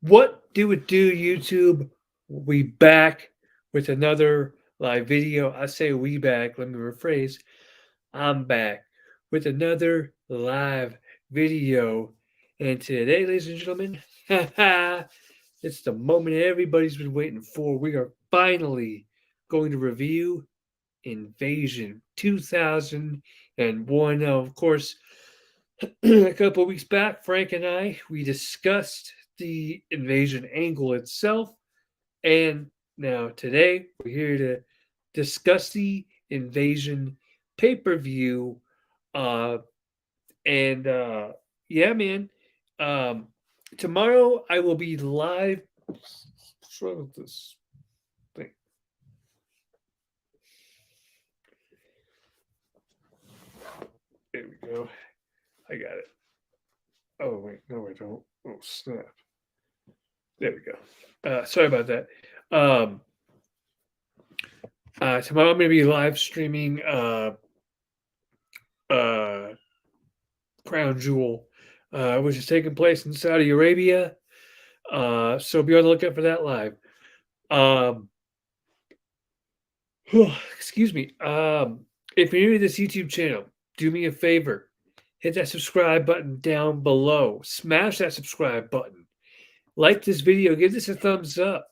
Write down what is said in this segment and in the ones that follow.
What do it do, YouTube? We back with another live video. I say we back, let me rephrase. I'm back with another live video. And today, ladies and gentlemen, it's the moment everybody's been waiting for. We are finally going to review Invasion 2001. Now, of course, a couple of weeks back, Frank and I, we discussed the invasion angle itself. And now today, we're here to discuss the invasion pay per view. Uh, and yeah, man. Um, Tomorrow, I will be live. What's wrong with this thing? There we go. I got it. Oh, wait. No, I don't. Oh, snap. There we go. Sorry about that. Um, Tomorrow I'm going to be live streaming uh, Crown Jewel, which is taking place in Saudi Arabia. So be on the lookout for that live. Um, excuse me. If you're new to this YouTube channel, do me a favor. Hit that subscribe button down below. Smash that subscribe button. Like this video. Give this a thumbs up.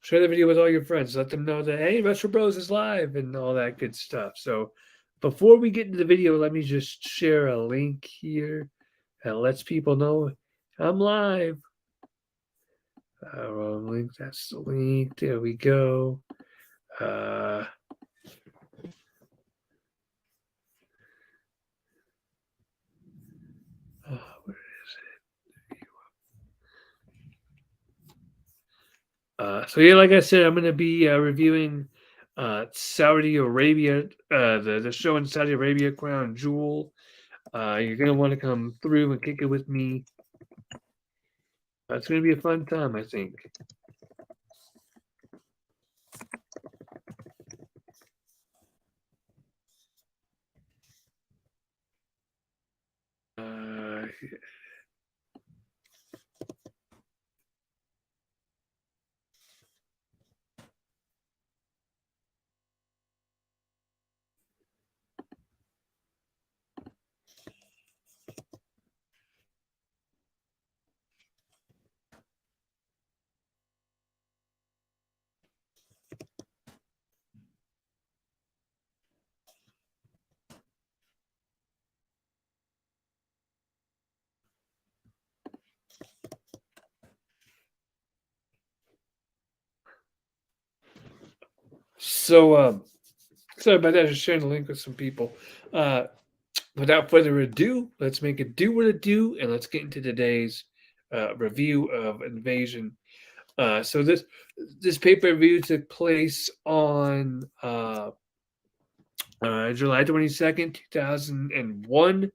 Share the video with all your friends. Let them know that, hey, Retro Bros is live and all that good stuff. So before we get into the video, let me just share a link here that lets people know I'm live. Wrong link. That's the link. There we go. Where is it? So yeah, like I said, I'm going to be reviewing Saudi Arabia, the show in Saudi Arabia, Crown Jewel. You're going to want to come through and kick it with me. It's going to be a fun time, I think. So, sorry about that. Just sharing the link with some people. Without further ado, let's make it do what it do, and let's get into today's review of Invasion. So this pay-per-view took place on July 22nd, 2001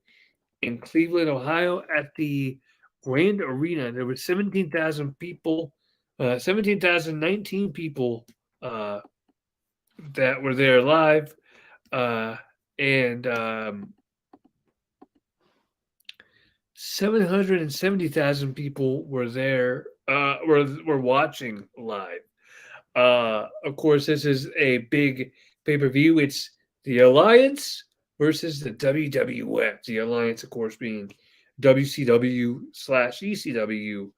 in Cleveland, Ohio at the Grand Arena. There were 17,000 people, 17,019 people that were there live. And 770,000 people were there, were watching live. Of course, this is a big pay-per-view. It's the Alliance versus the WWF. The Alliance, of course, being WCW/ECW,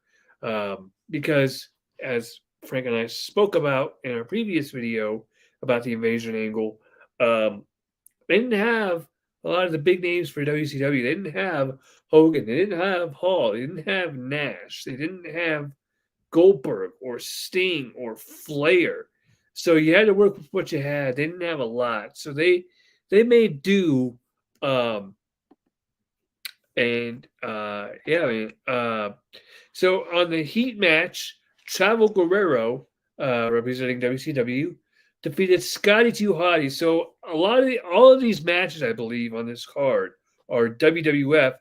because as Frank and I spoke about in our previous video about the invasion angle, they didn't have a lot of the big names for WCW. They didn't have Hogan. They didn't have Hall. They didn't have Nash. They didn't have Goldberg or Sting or Flair. So you had to work with what you had. They didn't have a lot. So they made do. So on the Heat match, Chavo Guerrero, representing WCW, defeated Scotty 2 Hotty. So all of these matches, I believe, on this card are WWF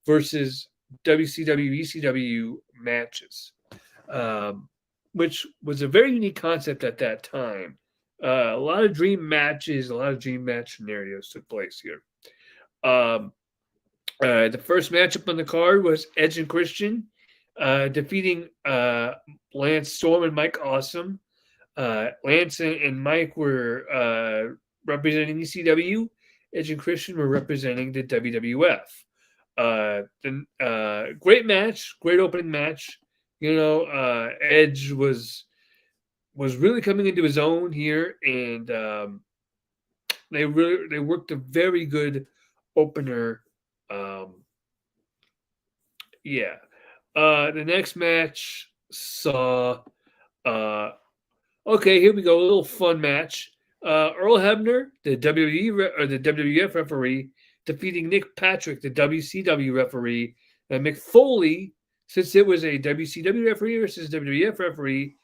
versus WCW, ECW matches, which was a very unique concept at that time. A lot of dream matches, a lot of dream match scenarios took place here. The first matchup on the card was Edge and Christian defeating Lance Storm and Mike Awesome. Lance and Mike were representing ECW. Edge and Christian were representing the WWF. Great match, great opening match. Edge was really coming into his own here, and they worked a very good opener. Yeah. The next match saw. Okay, here we go. A little fun match. Earl Hebner, the WWE or the WWF referee, defeating Nick Patrick, the WCW referee, and Mick Foley, since it was a WCW referee versus WWF referee,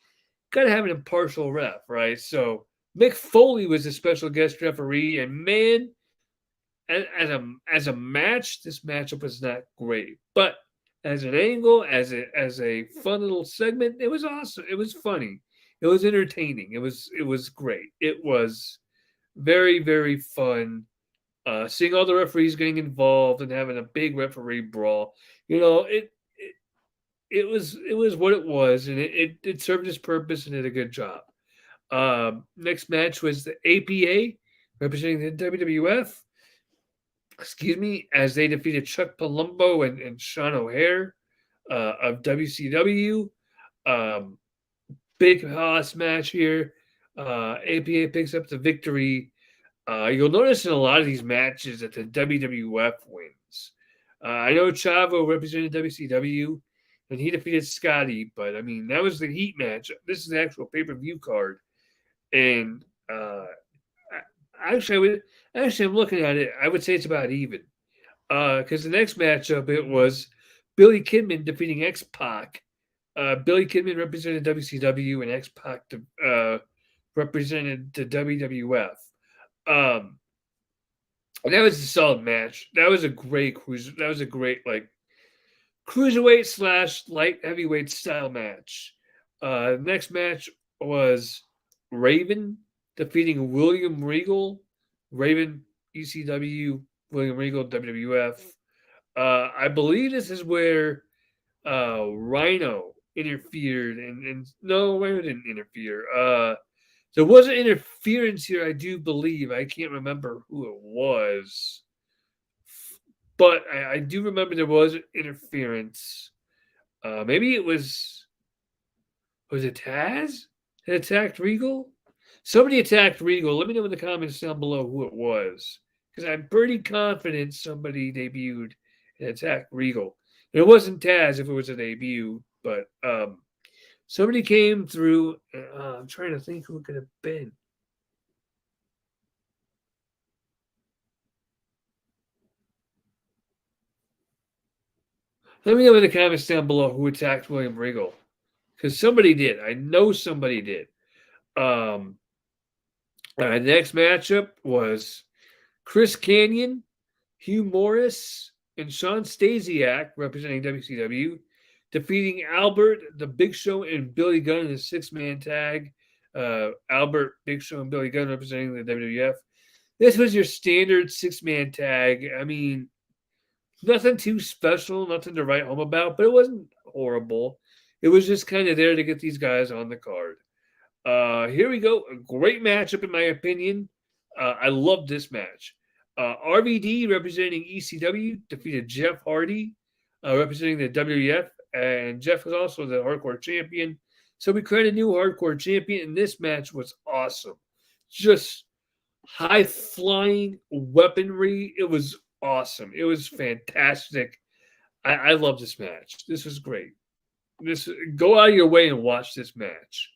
gotta have an impartial ref, right? So Mick Foley was a special guest referee, and man, as a match, this matchup was not great, but as an angle, as a fun little segment, it was awesome. It was funny. It was entertaining. It was great. It was very, very fun. Seeing all the referees getting involved and having a big referee brawl. It was what it was, and it served its purpose and did a good job. Next match was the APA representing the WWF. Excuse me, as they defeated Chuck Palumbo and Sean O'Hare of WCW. Big hoss match here. APA picks up the victory. You'll notice in a lot of these matches that the WWF wins. I know Chavo represented WCW, and he defeated Scotty, but I mean that was the heat match. This is the actual pay-per-view card, and actually, I'm looking at it. I would say it's about even, because the next matchup it was Billy Kidman defeating X Pac. Billy Kidman represented WCW, and X Pac represented the WWF. And that was a solid match. That was a great like cruiserweight / light heavyweight style match. Next match was Raven defeating William Regal. Raven, ECW, William Regal, WWF. I believe this is where Rhino interfered, and no, Rhino didn't interfere. There was an interference here, I do believe. I can't remember who it was, but I do remember there was interference. Maybe it was it Taz that attacked Regal? Somebody attacked Regal. Let me know in the comments down below who it was, because I'm pretty confident somebody debuted and attacked Regal. And it wasn't Taz if it was a debut, but somebody came through. I'm trying to think who it could have been. Let me know in the comments down below who attacked William Regal, because somebody did. I know somebody did. Next matchup was Chris Kanyon, Hugh Morris, and Sean Stasiak representing WCW, defeating Albert, the Big Show, and Billy Gunn in a 6-man tag. Albert, Big Show, and Billy Gunn representing the WWF. This was your standard 6-man tag. I mean, nothing too special, nothing to write home about, but it wasn't horrible. It was just kind of there to get these guys on the card. Here we go. A great matchup, in my opinion. I love this match. RVD, representing ECW, defeated Jeff Hardy, representing the WWF, and Jeff was also the hardcore champion. So we created a new hardcore champion, and this match was awesome. Just high-flying weaponry. It was awesome. It was fantastic. I love this match. This was great. Go out of your way and watch this match.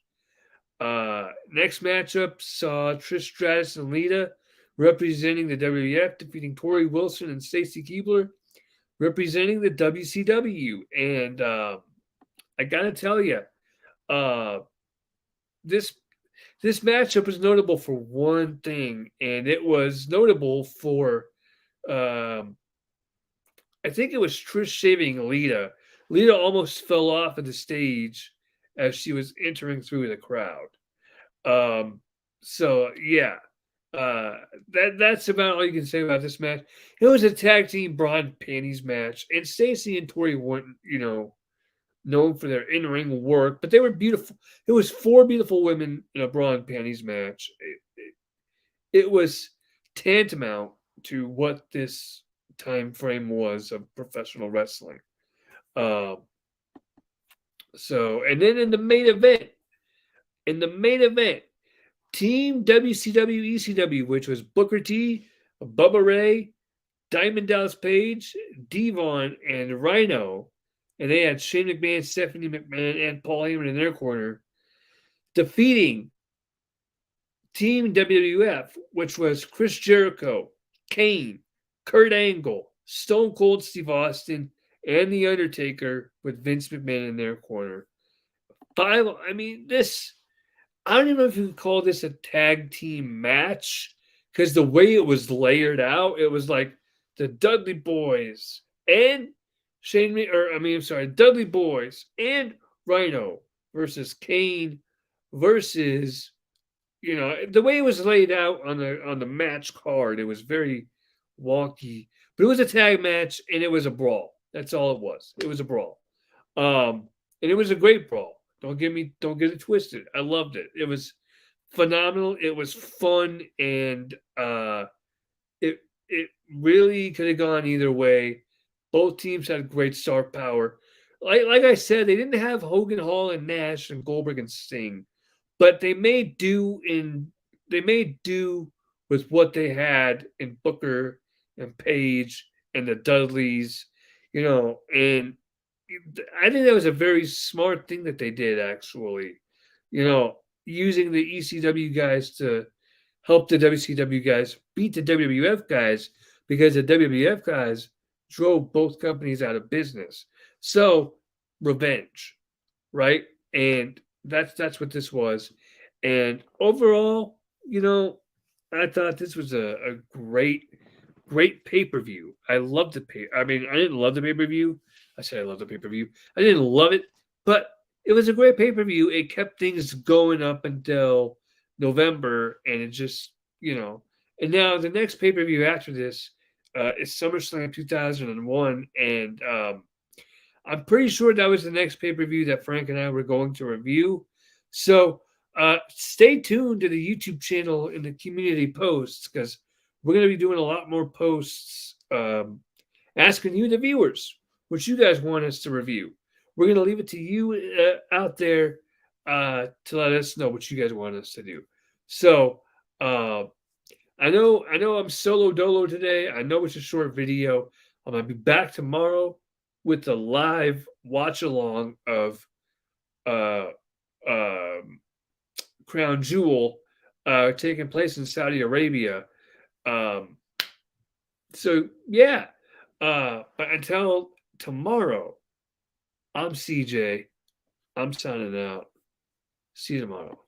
Next matchup saw Trish Stratus and Lita representing the WWF, defeating Tori Wilson and Stacy Keibler, representing the WCW. And I gotta tell you, this matchup was notable for one thing, and it was notable for I think it was Trish saving Lita. Lita almost fell off of the stage as she was entering through the crowd. So yeah, that's about all you can say about this match. It was a tag team bra and panties match, and Stacy and Tori weren't, known for their in-ring work, but they were beautiful. It was 4 beautiful women in a bra and panties match. It was tantamount to what this time frame was of professional wrestling. Um, and then in the main event, Team WCW ECW, which was Booker T, Bubba Ray, Diamond Dallas Page, Devon, and Rhino, and they had Shane McMahon, Stephanie McMahon, and Paul Heyman in their corner, defeating Team WWF, which was Chris Jericho, Kane, Kurt Angle, Stone Cold Steve Austin, and The Undertaker with Vince McMahon in their corner. I don't even know if you could call this a tag team match, because the way it was layered out, it was like the Dudley Boys and Dudley Boys and Rhino versus Kane versus, the way it was laid out on the match card, it was very wonky. But it was a tag match and it was a brawl. That's all it was. It was a brawl. And it was a great brawl. Don't get it twisted. I loved it. It was phenomenal. It was fun, and it really could have gone either way. Both teams had great star power. Like I said, they didn't have Hogan, Hall, and Nash, and Goldberg and Sting, but they made do with what they had in Booker and Page and the Dudleys, and I think that was a very smart thing that they did, actually. Using the ECW guys to help the WCW guys beat the WWF guys, because the WWF guys drove both companies out of business. So, revenge, right? And that's what this was. And overall, I thought this was a great pay-per-view. I loved the I didn't love the pay-per-view. I said I love the pay-per-view. I didn't love it, but it was a great pay-per-view. It kept things going up until November, and it just, and now the next pay-per-view after this is SummerSlam 2001, and I'm pretty sure that was the next pay-per-view that Frank and I were going to review. So stay tuned to the YouTube channel in the community posts, because we're going to be doing a lot more posts asking you, the viewers, what you guys want us to review. We're going to leave it to you out there to let us know what you guys want us to do. So I know I'm solo dolo today. I know it's a short video. I'm going to be back tomorrow with the live watch along of Crown Jewel taking place in Saudi Arabia. So yeah, but until tomorrow, I'm CJ. I'm signing out. See you tomorrow.